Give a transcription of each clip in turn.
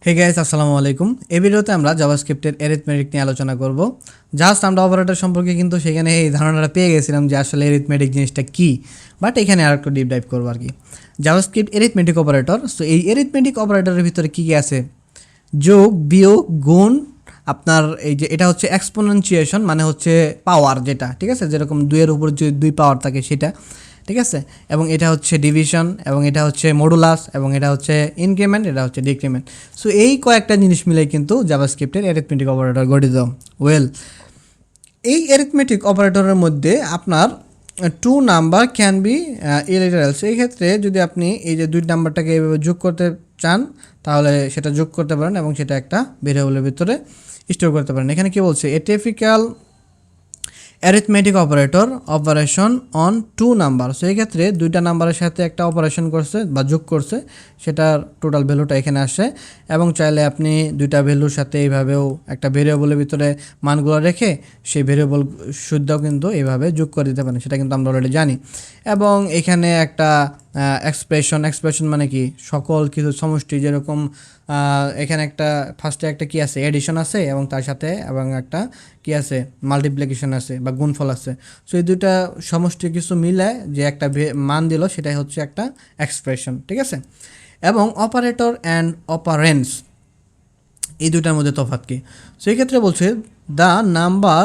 Hey guys, আসসালামু আলাইকুম। এই ভিডিওতে আমরা জাভাস্ক্রিপ্টের অ্যারিথমেটিক নিয়ে আলোচনা করব। জাস্ট আমরা অপারেটর সম্পর্কে কিন্তু সেখানে এই ধারণাটা পেয়ে গেছিলাম যে আসলে অ্যারিথমেটিক জিনিসটা কী, বাট এখানে আর একটু ডিপ ডাইভ করবো আর কি। JavaScript arithmetic operator. সো এই অ্যারিথমেটিক অপারেটরের ভিতরে কী কী আছে? যোগ, বিয়োগ, গুণ, আপনার এই যে এটা হচ্ছে এক্সপোনেনশিয়েশন, মানে হচ্ছে পাওয়ার যেটা, ঠিক আছে, যেরকম 2-এর উপর যে 2 পাওয়ার থাকে সেটা, ঠিক আছে। এবং এটা হচ্ছে ডিভিশন, এবং এটা হচ্ছে মডুলাস, এবং এটা হচ্ছে ইনক্রিমেন্ট, এটা হচ্ছে ডিক্রিমেন্ট। সো এই কয়েকটা জিনিস মিলে কিন্তু জাভাস্ক্রিপ্টের অ্যারিথমেটিক অপারেটর গঠিত। এই অ্যারিথমেটিক অপারেটরের মধ্যে আপনার টু নাম্বার ক্যান বি ইলিটারালস। এই ক্ষেত্রে যদি আপনি এই যে 2 নাম্বারটাকে এইভাবে যোগ করতে চান তাহলে সেটা যোগ করতে পারেন এবং সেটা একটা ভেরিয়েবলের ভিতরে স্টোর করতে পারেন। এখানে কি বলছে? এ typical arithmetic operation on 2 number. So এই ক্ষেত্রে 2টা নাম্বারের সাথে একটা অপারেশন করছে বা যোগ করছে, সেটার টোটাল ভ্যালুটা এখানে আসে। এবং চাইলে আপনি 2টা ভ্যালুর সাথে এইভাবেও একটা ভেরিয়েবলের ভিতরে মানগুলো রেখে সেই ভেরিয়েবল শুদ্ধও কিন্তু এইভাবে যোগ করে দিতে পারেন, সেটা কিন্তু আমরা অলরেডি জানি। এবং এখানে একটা এক্সপ্রেশন মানে কি? সকল কিছু সমষ্টি, যেরকম এখানে একটা ফার্স্টে একটা কি আছে? এডিশন আছে, এবং তার সাথে এবং একটা কি আছে? মাল্টিপ্লিকেশন আছে বা গুণফল আছে। সো এই দুইটা সমষ্টি কিছু মিলে যে একটা মান দিল, সেটাই হচ্ছে একটা এক্সপ্রেশন, ঠিক আছে। এবং অপারেটর অ্যান্ড অপারেন্টস, এই দুটার মধ্যে তফাৎ কি? সো এই ক্ষেত্রে বলছে the number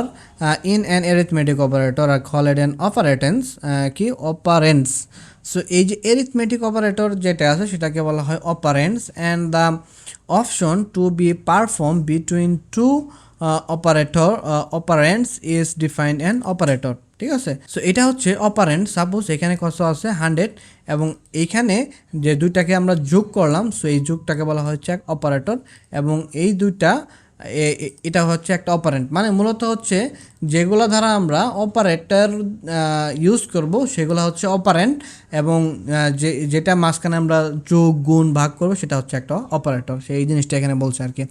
in an arithmetic operator আর কলড অ্যান অপারেটেন্স, কি? অপারেন্টস। সো এই যে অ্যারিথমেটিক অপারেটর যেটা আছে সেটাকে বলা হয় operands, and the option to be perform between two operands is defined an operator, ঠিক আছে। সো এটা হচ্ছে অপারেন্ট। সাপোজ এখানে কত আছে? 100, এবং এইখানে যে দুইটাকে আমরা যোগ করলাম, সো এই যোগটাকে বলা হচ্ছে এক অপারেটর। এবং এই দুইটা এটা হচ্ছে একটা অপারেন্ট, মানে মূলত হচ্ছে যেগুলো দ্বারা আমরা অপারেটর ইউজ করব সেগুলো হচ্ছে অপারেন্ট, এবং যেটা মাঝখানে আমরা যোগ, গুণ, ভাগ করব সেটা হচ্ছে একটা অপারেটর। সেই জিনিসটা এখানে বলছে আর কি।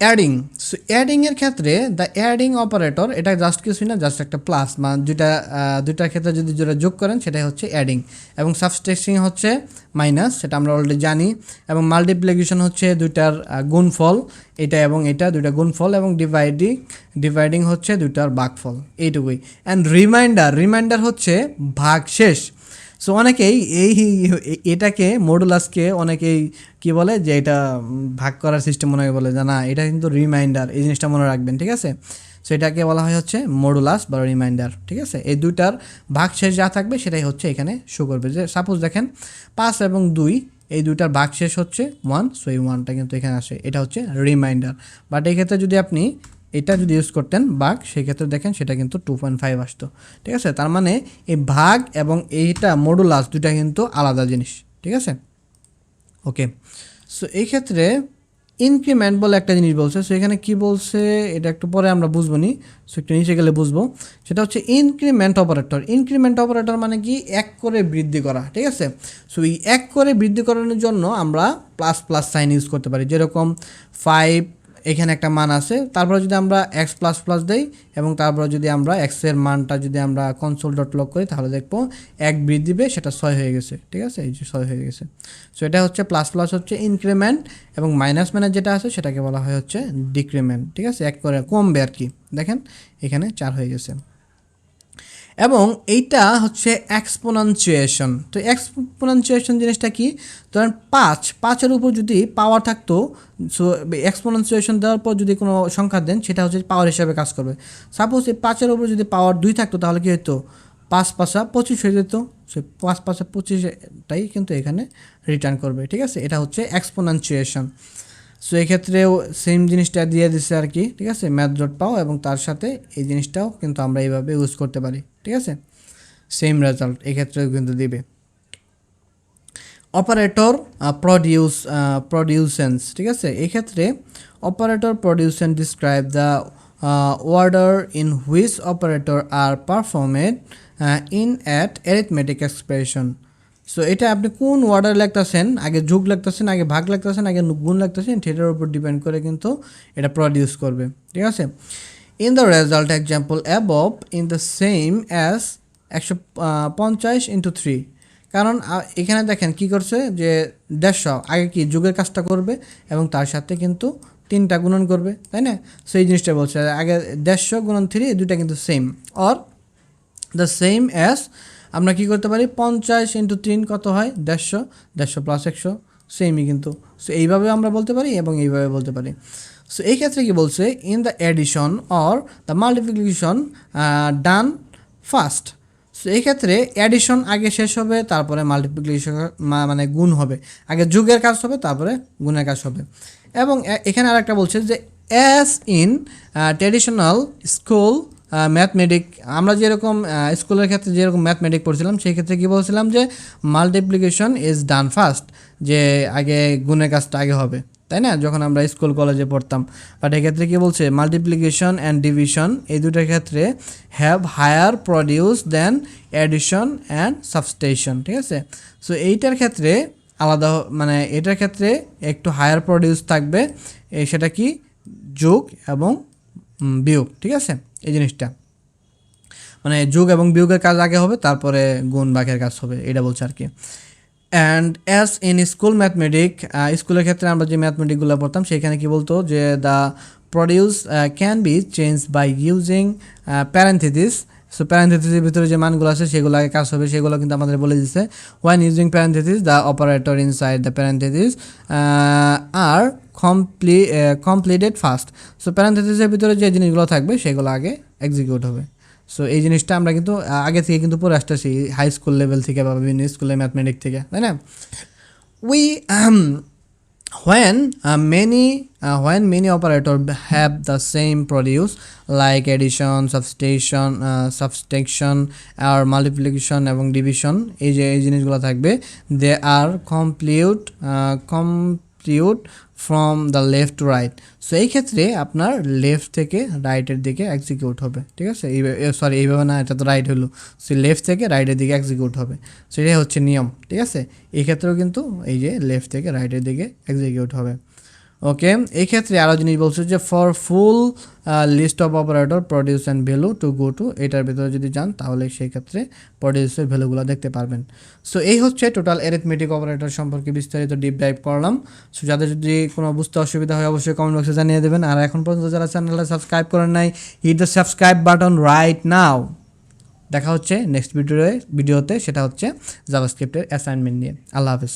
অ্যাডিং। সো অ্যাডিংয়ের ক্ষেত্রে দ্য অ্যাডিং অপারেটর, এটা জাস্ট কিছুই না, জাস্ট একটা প্লাস, মানে দুইটার ক্ষেত্রে যদি যেটা যোগ করেন সেটাই হচ্ছে অ্যাডিং। এবং সাবস্ট্রাক্টিং হচ্ছে মাইনাস, সেটা আমরা অলরেডি জানি। এবং মাল্টিপ্লিকেশন হচ্ছে দুইটার গুণফল, এটা এবং এটা দুইটা গুণফল। এবং ডিভাইডিং হচ্ছে দুইটার ভাগফল, এইটুকুই। অ্যান্ড রিমাইন্ডার হচ্ছে ভাগশেষ। সো অনেকেই এটাকে মডুলাসকে অনেকেই কি বলে যে এটা ভাগ করার সিস্টেম মনে হয়, বলে যে না, এটা কিন্তু রিমাইন্ডার। এই জিনিসটা মনে রাখবেন, ঠিক আছে। সো এটাকে বলা হয় হচ্ছে মডুলাস বা রিমাইন্ডার, ঠিক আছে। এই দুইটার ভাগশেষ যা থাকবে সেটাই হচ্ছে এখানে শো করবে। যে সাপোজ দেখেন 5 এবং 2, এই দুইটার ভাগশেষ হচ্ছে 1, সো এই 1টা কিন্তু এখানে আসে, এটা হচ্ছে রিমাইন্ডার। বাট এই ক্ষেত্রে যদি আপনি এটা যদি ইউজ করতেন ভাগ, সেক্ষেত্রে দেখেন সেটা কিন্তু 2.5 আসতো, ঠিক আছে। তার মানে এই ভাগ এবং এইটা মডুলাস দুইটা কিন্তু আলাদা জিনিস, ঠিক আছে। ওকে, সো এই ক্ষেত্রে ইনক্রিমেন্ট বলে একটা জিনিস বলছে। সো এখানে কি বলছে এটা একটু পরে আমরা বুঝবো নি, সো একটু নিচে গেলে বুঝবো। সেটা হচ্ছে ইনক্রিমেন্ট অপারেটর মানে কি? এক করে বৃদ্ধি করা, ঠিক আছে। সো এই এক করে বৃদ্ধি করানোর জন্য আমরা প্লাস প্লাস সাইন ইউজ করতে পারি। যেরকম 5, এখানে একটা মান আছে, তারপরে যদি আমরা এক্স প্লাস প্লাস দেই, এবং তারপরে যদি আমরা এক্সের মানটা যদি আমরা কনসোল ডট লক করি, তাহলে দেখবো 1 বৃদ্ধি পেয়ে সেটা 6 হয়ে গেছে, ঠিক আছে। এই যে 6 হয়ে গেছে। সো এটা হচ্ছে প্লাস প্লাস হচ্ছে ইনক্রিমেন্ট, এবং মাইনাস মানে যেটা আছে সেটাকে বলা হয় হচ্ছে ডিক্রিমেন্ট, ঠিক আছে। এক করে কমবে আর কি। দেখেন এখানে 4 হয়ে গেছে। এবং এইটা হচ্ছে এক্সপোনেনশিয়েশন। তো এক্সপোনেনশিয়েশন জিনিসটা কি? ধরেন 5-এর উপর যদি পাওয়ার থাকতো, সো এক্সপোনেনশিয়েশন দেওয়ার পর যদি কোনো সংখ্যা দেন, সেটা হচ্ছে পাওয়ার হিসাবে কাজ করবে। সাপোজ এই 5-এর উপর যদি পাওয়ার 2 থাকতো, তাহলে কী হতো? 5×5 = 25 হয়ে যেত। সো 5×5 = 25টাই কিন্তু এখানে রিটার্ন করবে, ঠিক আছে। এটা হচ্ছে এক্সপোনেনশিয়েশন। সো এক্ষেত্রেও সেম জিনিসটা দিয়ে দিচ্ছে আর কি, ঠিক আছে। ম্যাথ ডট পাও, এবং তার সাথে এই জিনিসটাও কিন্তু আমরা এইভাবে ইউজ করতে পারি, ঠিক আছে। সেম রেজাল্ট এক্ষেত্রেও কিন্তু দিবে। অপারেটর প্রডিউসেন্স, ঠিক আছে। এক্ষেত্রে operator precedence describe the order in which operator are performed in at arithmetic expression. So এটা আপনি কোন অর্ডার লিখতেছেন, আগে যোগ লিখতেছেন, আগে ভাগ লিখতেছেন, আগে গুণ লিখতেছেন, সেটার উপর ডিপেন্ড করে কিন্তু এটা প্রডিউস করবে, ঠিক আছে। In the result example above in the same as 150 × 3 কারণ এখানে দেখেন কি করছে যে 150 আগে কি যোগের কাজটা করবে এবং তার সাথে কিন্তু 3টা গুণন করবে, তাই না? সো এই জিনিসটা বলছে আগে 150 গুণন 3 দুইটা কিন্তু same, or the same as আমরা কি করতে পারি 50 ইন্টু 3 কত হয় 150, 150 প্লাস 100 সেমই কিন্তু। সো এইভাবে আমরা বলতে পারি এবং এইভাবে বলতে পারি। সো এই ক্ষেত্রে কি বলছে in the addition or the multiplication done first. So এই ক্ষেত্রে অ্যাডিশন আগে শেষ হবে, তারপরে মাল্টিপ্লিকেশন মানে গুণ হবে, আগে যোগের কাজ হবে তারপরে গুণের কাজ হবে। এবং এখানে আরেকটা বলছে যে as in traditional school mathematic, আমরা যেরকম স্কুলের ক্ষেত্রে যেরকম ম্যাথমেটিক পড়ছিলাম সেই ক্ষেত্রে কী বলছিলাম যে মাল্টিপ্লিকেশন ইজ ডান ফার্স্ট, যে আগে গুণের কাজটা আগে হবে, তাই না, যখন আমরা স্কুল কলেজে পড়তাম। বাট এক্ষেত্রে কী বলছে মাল্টিপ্লিকেশন অ্যান্ড ডিভিশন এই দুটোর ক্ষেত্রে have higher precedence than addition and subtraction, ঠিক আছে। সো এইটার ক্ষেত্রে আলাদা মানে এটার ক্ষেত্রে একটু হায়ার প্রডিউস থাকবে, সেটা কি যোগ এবং বিয়োগ, ঠিক আছে। এই জিনিসটা মানে যোগ এবং বিয়োগের কাজ আগে হবে, তারপরে গুণ ভাগের কাজ হবে, এটা বলছে আর কি। And as in school mathematic, স্কুলের ক্ষেত্রে আমরা যে ম্যাথমেটিকগুলো পড়তাম সেখানে কি বলতো যে the precedence can be change by using parenthesis. So প্যারেন্থেসিসের ভিতরে যে মানগুলো আছে সেগুলো আগে কাজ হবে, সেগুলো কিন্তু আমাদের বলে দিচ্ছে one using parenthesis the operator inside the parenthesis are completed first. So প্যারেন্থেসিসের ভিতরে যে জিনিসগুলো থাকবে সেগুলো আগে এক্সিকিউট হবে। সো এই জিনিসটা আমরা কিন্তু আগে থেকে কিন্তু পড়ে আসতেছি হাই স্কুল লেভেল থেকে বা বিভিন্ন স্কুলে ম্যাথমেটিক থেকে, তাই না। We when many operators have the same produce like addition, subtraction or multiplication এবং division, এই যে এই জিনিসগুলো থাকবে they are compute from the left to right. So এই ক্ষেত্রে আপনার লেফট থেকে রাইটের দিকে এক্সিকিউট হবে, ঠিক আছে। সরি এইভাবে না, এটা তো রাইট হলো, সো লেফট থেকে রাইটের দিকে এক্সিকিউট হবে, সেটাই হচ্ছে নিয়ম, ঠিক আছে। এই ক্ষেত্রেও কিন্তু এই যে লেফট থেকে রাইটের দিকে এক্সিকিউট হবে। ওকে, এই ক্ষেত্রে আরও জিনিস বলছে যে for full list of operator precedence and value to go to, এটার ভিতরে যদি যান তাহলে সেই ক্ষেত্রে প্রডিউসের ভ্যালুগুলো দেখতে পারবেন। সো এই হচ্ছে টোটাল অ্যারিথমেটিক অপারেটর সম্পর্কে বিস্তারিত ডিপ ডাইভ করলাম। সো যাদের যদি কোনো বুঝতে অসুবিধা হয় অবশ্যই কমেন্ট বক্সে জানিয়ে দেবেন। আর এখন পর্যন্ত যারা চ্যানেলটা সাবস্ক্রাইব করেন নাই, hit the subscribe button right now. দেখা হচ্ছে নেক্সট ভিডিওতে, সেটা হচ্ছে জাভাস্ক্রিপ্টের অ্যাসাইনমেন্ট নিয়ে। আল্লাহ হাফেজ।